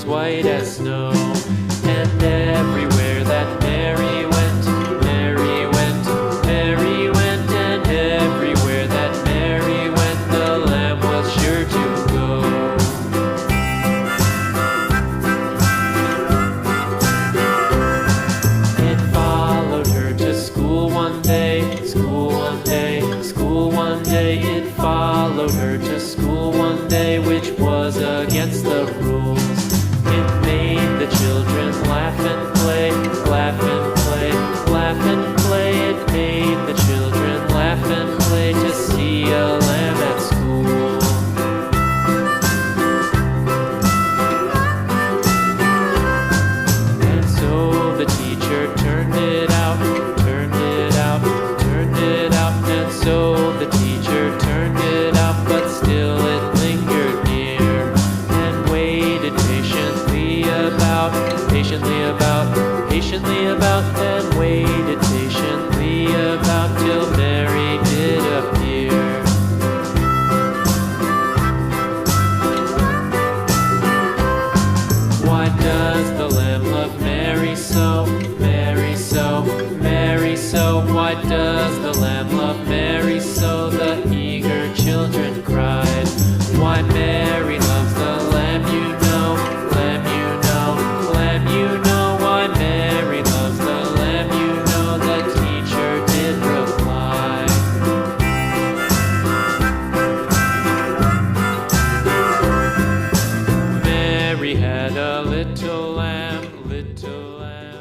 was white as snow. And everywhere that Mary went, Mary went, Mary went, and everywhere that Mary went, the lamb was sure to go. It followed her to school one day, school one day, school one day. It followed her to school one day, which was against the rules. It made the children laugh and play, laugh and play, laugh and play. It made the children laugh and play to see a lamb at school. And so the teacher turned it out, turned it out, turned it out. And so the teacher turned it out, but still it lingered near and waited patiently about, and waited patiently about till Mary did appear. Why does the lamb love Mary so, Mary so, Mary so? Why does the lamb love Mary so? The eager children cried. Why Mary loves the lamb, you know, lamb, you know, lamb, you know. Why Mary loves the lamb, you know, the teacher did reply. Mary had a little lamb, little lamb.